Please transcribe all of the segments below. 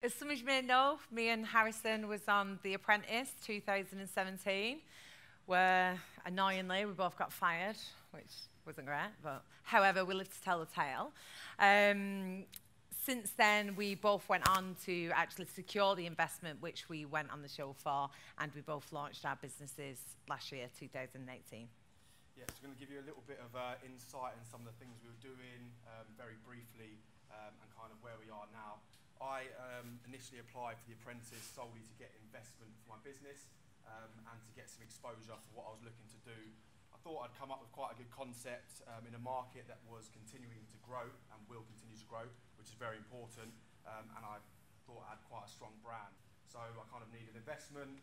As some of you may know, me and Harrison was on The Apprentice 2017, where annoyingly we both got fired, which wasn't great, but however, we lived to tell the tale. Since then, we both went on to actually secure the investment, which we went on the show for, and we both launched our businesses last year, 2018. Yes, we're going to give you a little bit of insight in some of the things we were doing, very briefly, and kind of where we are now. I initially applied for The Apprentice solely to get investment for my business and to get some exposure for what I was looking to do. I thought I'd come up with quite a good concept in a market that was continuing to grow and will continue to grow, which is very important, and I thought I had quite a strong brand. So I kind of needed investment,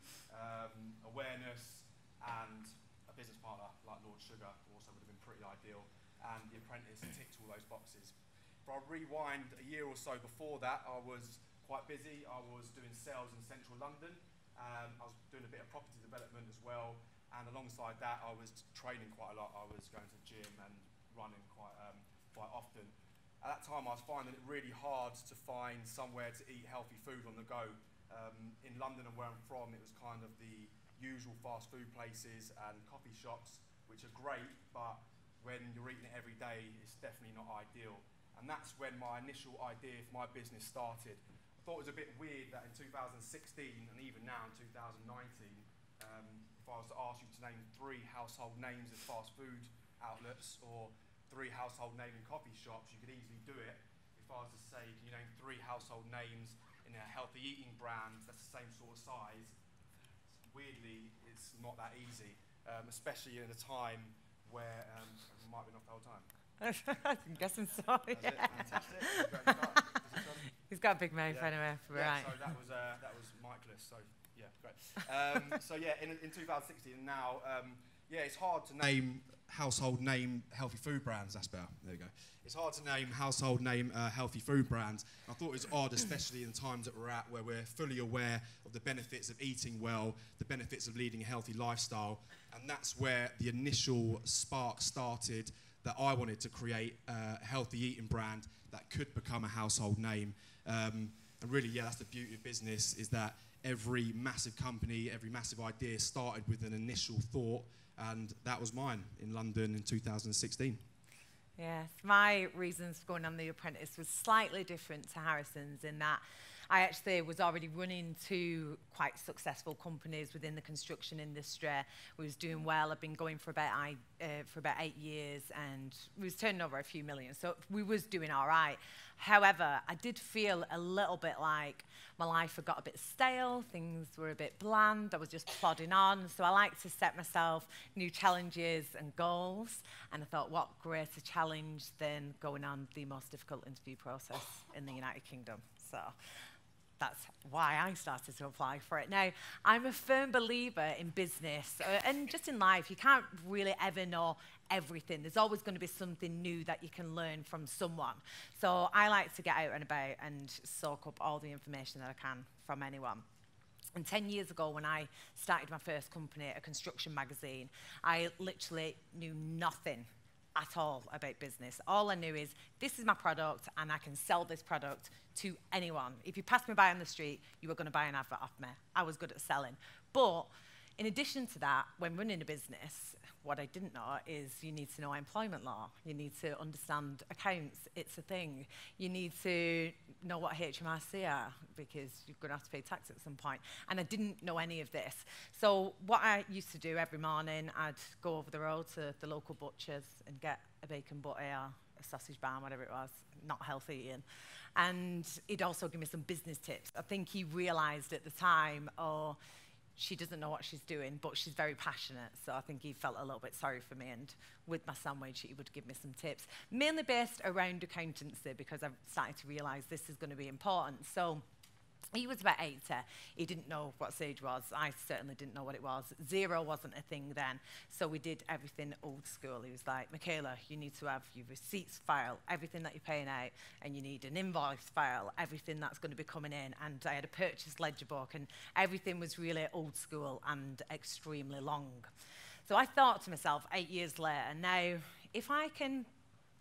awareness, and a business partner like Lord Sugar also would have been pretty ideal, and The Apprentice ticked all those boxes. If I rewind a year or so before that, I was quite busy. I was doing sales in central London. I was doing a bit of property development as well, and alongside that I was training quite a lot. I was going to the gym and running quite often. At that time I was finding it really hard to find somewhere to eat healthy food on the go. In London and where I'm from, it was kind of the usual fast food places and coffee shops, which are great, but when you're eating it every day, it's definitely not ideal. And that's when my initial idea for my business started. I thought it was a bit weird that in 2016 and even now in 2019, if I was to ask you to name 3 household names of fast food outlets or 3 household name in coffee shops, you could easily do it. If I was to say, can you name 3 household names in a healthy eating brand that's the same sort of size, weirdly, it's not that easy, especially in a time where it might be enough the whole time. I'm guessing so. Yeah. Fantastic. He's got a big mouth anyway. Right. So that was Michaela. So yeah, great. So yeah, in 2016 and now, yeah, it's hard to name household name healthy food brands. That's better. There we go. It's hard to name household name healthy food brands. I thought it was odd, especially in the times that we're at, where we're fully aware of the benefits of eating well, the benefits of leading a healthy lifestyle, and that's where the initial spark started. That I wanted to create a healthy eating brand that could become a household name. And really, yeah, that's the beauty of business, is that every massive company, every massive idea started with an initial thought, and that was mine in London in 2016. Yes, my reasons for going on The Apprentice was slightly different to Harrison's in that I actually was already running 2 quite successful companies within the construction industry. We was doing well. I've been going for about 8 years, and we was turning over a few million. So we was doing all right. However, I did feel a little bit like my life had got a bit stale. Things were a bit bland. I was just plodding on. So I like to set myself new challenges and goals. And I thought, what greater challenge than going on the most difficult interview process in the United Kingdom. So that's why I started to apply for it. Now, I'm a firm believer in business and just in life. You can't really ever know everything. There's always going to be something new that you can learn from someone. So I like to get out and about and soak up all the information that I can from anyone. And 10 years ago, when I started my first company, a construction magazine, I literally knew nothing at all about business. All I knew is this is my product and I can sell this product to anyone. If you passed me by on the street, you were going to buy an advert off me. I was good at selling. But in addition to that, when running a business, what I didn't know is you need to know employment law. You need to understand accounts. It's a thing. You need to know what HMRC are because you're going to have to pay tax at some point. And I didn't know any of this. So what I used to do every morning, I'd go over the road to the local butchers and get a bacon butty or a sausage barn, whatever it was, not healthy eating. And he'd also give me some business tips. I think he realised at the time, oh, she doesn't know what she's doing, but she's very passionate. So I think he felt a little bit sorry for me. And with my sandwich, he would give me some tips, mainly based around accountancy, because I've started to realise this is going to be important. So he was about 80. He didn't know what Sage was. I certainly didn't know what it was. Xero wasn't a thing then. So we did everything old school. He was like, Michaela, you need to have your receipts file, everything that you're paying out, and you need an invoice file, everything that's going to be coming in. And I had a purchase ledger book, and everything was really old school and extremely long. So I thought to myself, 8 years later, now, if I can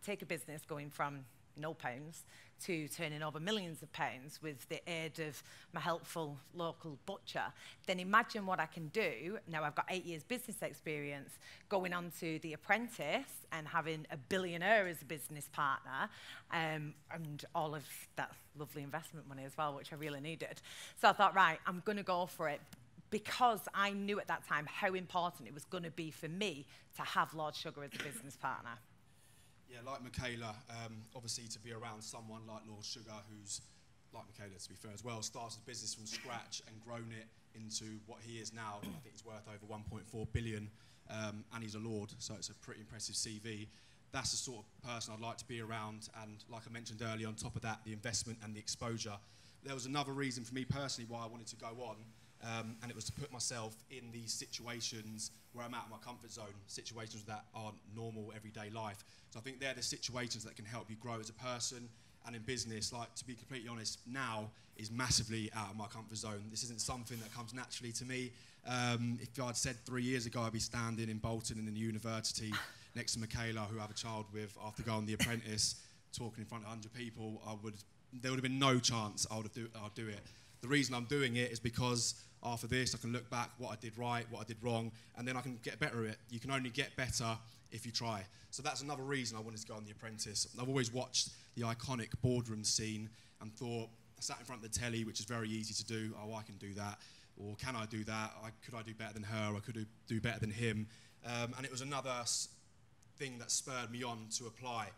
take a business going from no pounds to turning over millions of pounds with the aid of my helpful local butcher, then imagine what I can do. Now I've got 8 years business experience, going on to The Apprentice and having a billionaire as a business partner, and all of that lovely investment money as well, which I really needed. So I thought, right, I'm going to go for it, because I knew at that time how important it was going to be for me to have Lord Sugar as a business partner. Yeah, like Michaela, obviously to be around someone like Lord Sugar, who's, like Michaela to be fair as well, started a business from scratch and grown it into what he is now. I think he's worth over 1.4 billion, and he's a Lord, so it's a pretty impressive CV. That's the sort of person I'd like to be around, and like I mentioned earlier, on top of that, the investment and the exposure. There was another reason for me personally why I wanted to go on, and it was to put myself in these situations where I'm out of my comfort zone, situations that aren't normal everyday life. So I think they're the situations that can help you grow as a person and in business. Like, to be completely honest, now is massively out of my comfort zone. This isn't something that comes naturally to me. If I'd said 3 years ago I'd be standing in Bolton in the university next to Michaela, who I have a child with, after going on The Apprentice, talking in front of 100 people, there would have been no chance I'll do it. The reason I'm doing it is because after this I can look back what I did right, what I did wrong, and then I can get better at it. You can only get better if you try. So that's another reason I wanted to go on The Apprentice. I've always watched the iconic boardroom scene and thought, I sat in front of the telly, which is very easy to do. Oh, I can do that. Or can I do that? Could I do better than her? Or could I do better than him? And it was another thing that spurred me on to apply.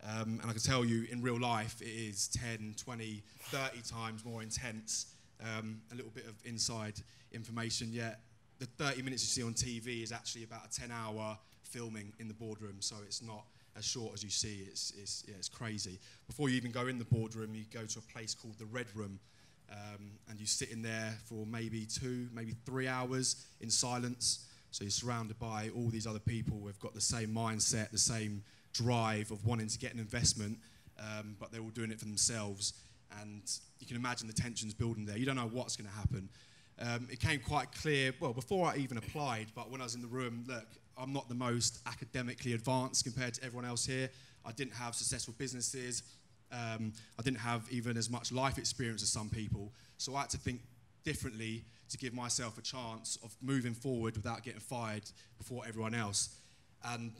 And I can tell you, in real life, it is 10, 20, 30 times more intense. A little bit of inside information, yet the 30 minutes you see on TV is actually about a 10-hour filming in the boardroom, so it's not as short as you see. It's crazy. Before you even go in the boardroom, you go to a place called the Red Room, and you sit in there for maybe 2, maybe 3 hours in silence. So you're surrounded by all these other people who have got the same mindset, the same drive of wanting to get an investment, but they're all doing it for themselves. And you can imagine the tensions building there. You don't know what's going to happen. It came quite clear, well, before I even applied, but when I was in the room, look, I'm not the most academically advanced compared to everyone else here. I didn't have successful businesses. I didn't have even as much life experience as some people. So I had to think differently to give myself a chance of moving forward without getting fired before everyone else. And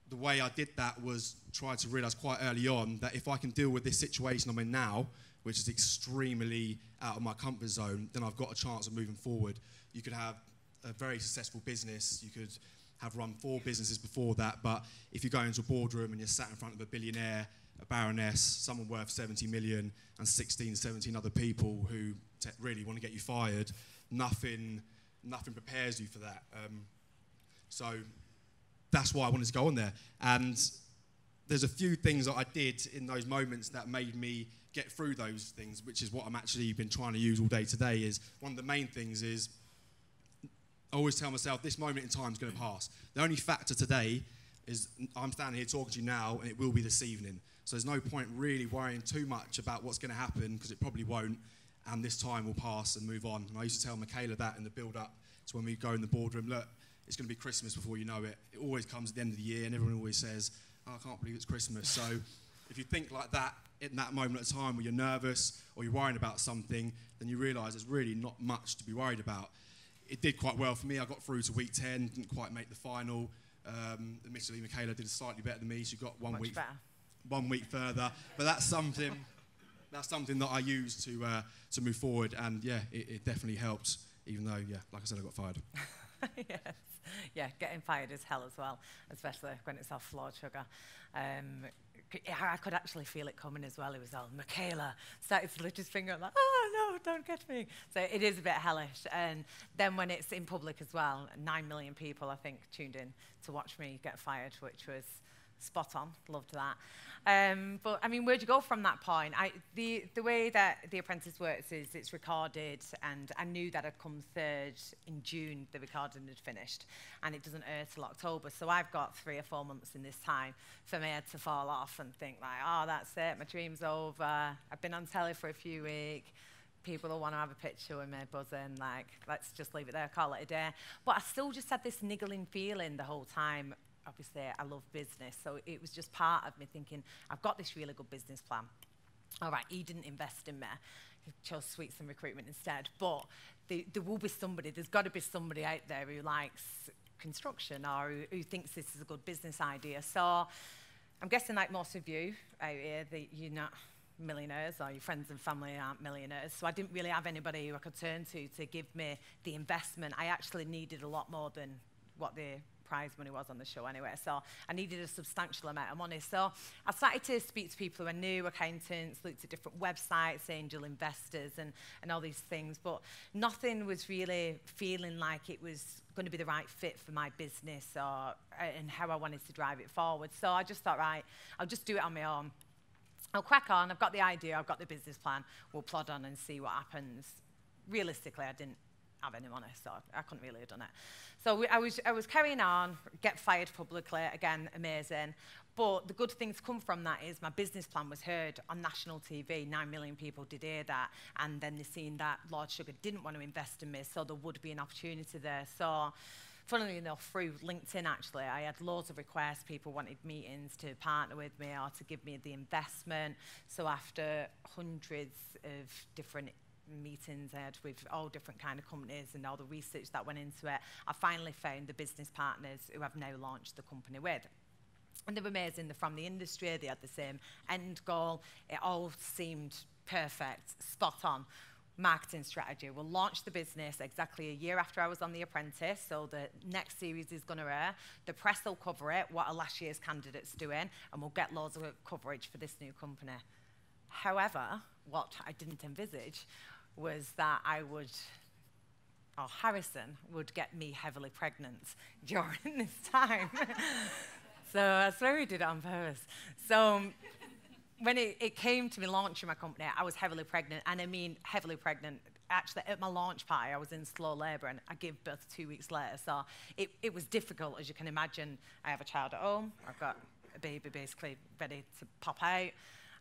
the way I did that was try to realise quite early on that if I can deal with this situation I'm in now, which is extremely out of my comfort zone, then I've got a chance of moving forward. You could have a very successful business. You could have run 4 businesses before that, but if you go into a boardroom and you're sat in front of a billionaire, a baroness, someone worth 70 million, and 16, 17 other people who really want to get you fired, nothing prepares you for that. So that's why I wanted to go on there. And there's a few things that I did in those moments that made me get through those things, which is what I'm actually been trying to use all day today. Is one of the main things is I always tell myself this moment in time is going to pass. The only factor today is I'm standing here talking to you now, and it will be this evening. So there's no point really worrying too much about what's going to happen, because it probably won't, and this time will pass and move on. And I used to tell Michaela that in the build-up to when we go in the boardroom, look, it's going to be Christmas before you know it. It always comes at the end of the year, and everyone always says, oh, I can't believe it's Christmas. So if you think like that in that moment of time where you're nervous or you're worrying about something, then you realise there's really not much to be worried about. It did quite well for me. I got through to week 10, didn't quite make the final. Admittedly, Michaela did slightly better than me. She got one week further. But that's something that I use to move forward. And yeah, it definitely helps, even though, yeah, like I said, I got fired. Yes. Yeah, getting fired is hell as well, especially when it's off Lord Sugar. I could actually feel it coming as well. It was all, Michaela started to lift his finger like, oh no, don't get me. So it is a bit hellish. And then when it's in public as well, 9 million people, I think, tuned in to watch me get fired, which was spot on. Loved that. But I mean, where'd you go from that point? The way that The Apprentice works is it's recorded, and I knew that I'd come third in June. The recording had finished, and it doesn't air till October. So I've got 3 or 4 months in this time for my head to fall off and think like, oh, that's it, my dream's over. I've been on telly for a few weeks. People will want to have a picture with me buzzing, like, let's just leave it there, call it a day. But I still just had this niggling feeling the whole time. obviously I love business, so it was just part of me thinking, I've got this really good business plan. All right, he didn't invest in me. He chose sweets and recruitment instead. But there will be somebody, there's got to be somebody out there who likes construction or who thinks this is a good business idea. So I'm guessing like most of you out here that you're not millionaires or your friends and family aren't millionaires. So I didn't really have anybody who I could turn to give me the investment. I actually needed a lot more than what the prize money was on the show anyway, so I needed a substantial amount of money. So I started to speak to people who I knew, accountants, looked at different websites, angel investors and all these things, but nothing was really feeling like it was going to be the right fit for my business or and how I wanted to drive it forward. So I just thought, right, I'll just do it on my own. I'll crack on, I've got the idea, I've got the business plan, we'll plod on and see what happens. Realistically, I didn't have any money, so I couldn't really have done it. So I was carrying on, get fired publicly, again, amazing. But the good thing to come from that is my business plan was heard on national TV. 9 million people did hear that. And then they seen that Lord Sugar didn't want to invest in me, so there would be an opportunity there. So funnily enough, through LinkedIn, actually, I had loads of requests. People wanted meetings to partner with me or to give me the investment. So after hundreds of different meetings I had with all different kind of companies and all the research that went into it, I finally found the business partners who I've now launched the company with. And they were amazing. They're from the industry. They had the same end goal. It all seemed perfect, spot on. Marketing strategy. We'll launch the business exactly a year after I was on The Apprentice, so the next series is going to air. The press will cover it, what are last year's candidates doing, and we'll get loads of coverage for this new company. However, what I didn't envisage was that Harrison would get me heavily pregnant during this time. So I swear he did it on purpose. So when it came to me launching my company, I was heavily pregnant, and I mean heavily pregnant. Actually, at my launch party, I was in slow labour, and I gave birth 2 weeks later. So it was difficult, as you can imagine. I have a child at home. I've got a baby basically ready to pop out.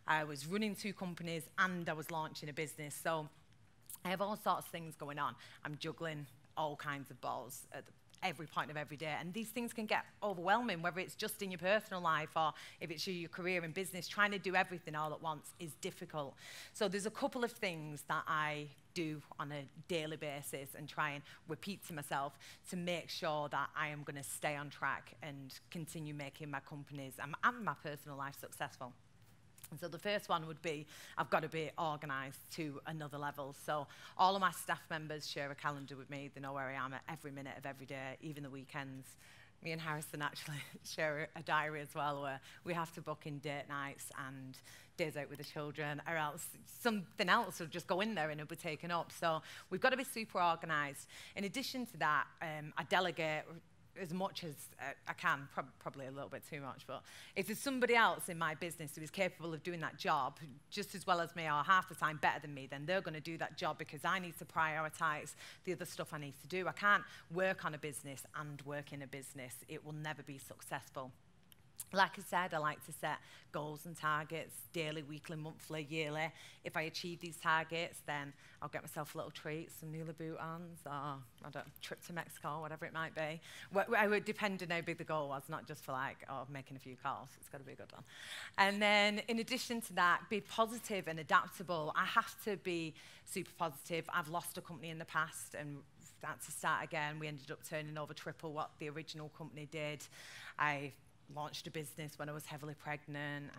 I was running 2 companies, and I was launching a business. So I have all sorts of things going on. I'm juggling all kinds of balls at every point of every day. And these things can get overwhelming, whether it's just in your personal life or if it's your career in business. Trying to do everything all at once is difficult. So there's a couple of things that I do on a daily basis and try and repeat to myself to make sure that I am going to stay on track and continue making my companies and my personal life successful. And so the first one would be, I've got to be organised to another level. So all of my staff members share a calendar with me. They know where I am at every minute of every day, even the weekends. Me and Harrison actually share a diary as well, where we have to book in date nights and days out with the children, or else something else will just go in there and it'll be taken up. So we've got to be super organised. In addition to that, I delegate as much as I can, probably a little bit too much, but if there's somebody else in my business who is capable of doing that job just as well as me or half the time better than me, then they're going to do that job because I need to prioritise the other stuff I need to do. I can't work on a business and work in a business. It will never be successful. Like I said, I like to set goals and targets daily, weekly, monthly, yearly. If I achieve these targets, then I'll get myself a little treat, some new Louboutins, or I don't know, trip to Mexico, whatever it might be. I would depend on how big the goal was, not just for like, making a few calls. It's got to be a good one. And then in addition to that, be positive and adaptable. I have to be super positive. I've lost a company in the past and had to start again. We ended up turning over triple what the original company did. I launched a business when I was heavily pregnant.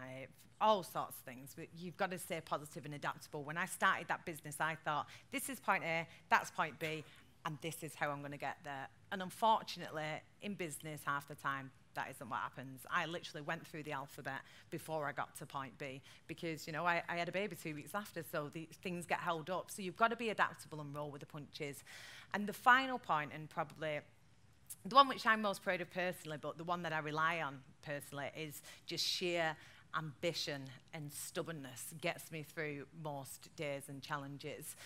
All sorts of things. But you've got to stay positive and adaptable. When I started that business, I thought, this is point A, that's point B, and this is how I'm going to get there. And unfortunately, in business, half the time, that isn't what happens. I literally went through the alphabet before I got to point B because, you know, I had a baby 2 weeks after, so things get held up. So you've got to be adaptable and roll with the punches. And the final point, and probably the one which I'm most proud of personally, but the one that I rely on personally, is just sheer ambition and stubbornness gets me through most days and challenges.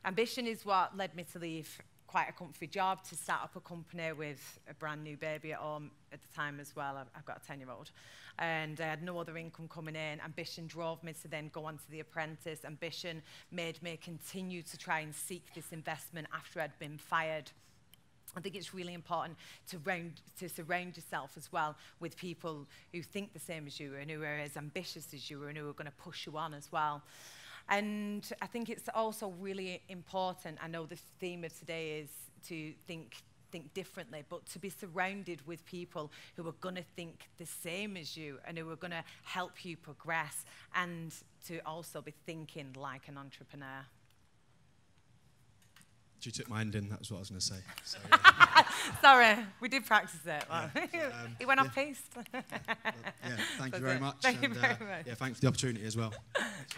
Ambition is what led me to leave quite a comfy job to start up a company with a brand new baby at home at the time as well. I've got a 10-year-old. And I had no other income coming in. Ambition drove me to then go on to The Apprentice. Ambition made me continue to try and seek this investment after I'd been fired. I think it's really important to surround yourself as well with people who think the same as you and who are as ambitious as you and who are going to push you on as well. And I think it's also really important, I know the theme of today is to think differently, but to be surrounded with people who are going to think the same as you and who are going to help you progress, and to also be thinking like an entrepreneur. You took my ending, that's what I was going to say. So, Sorry, we did practice it. Yeah, It went off piste. Thank you very much. Thank you very much. Yeah, thanks for the opportunity as well.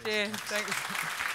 Cheers. Thanks.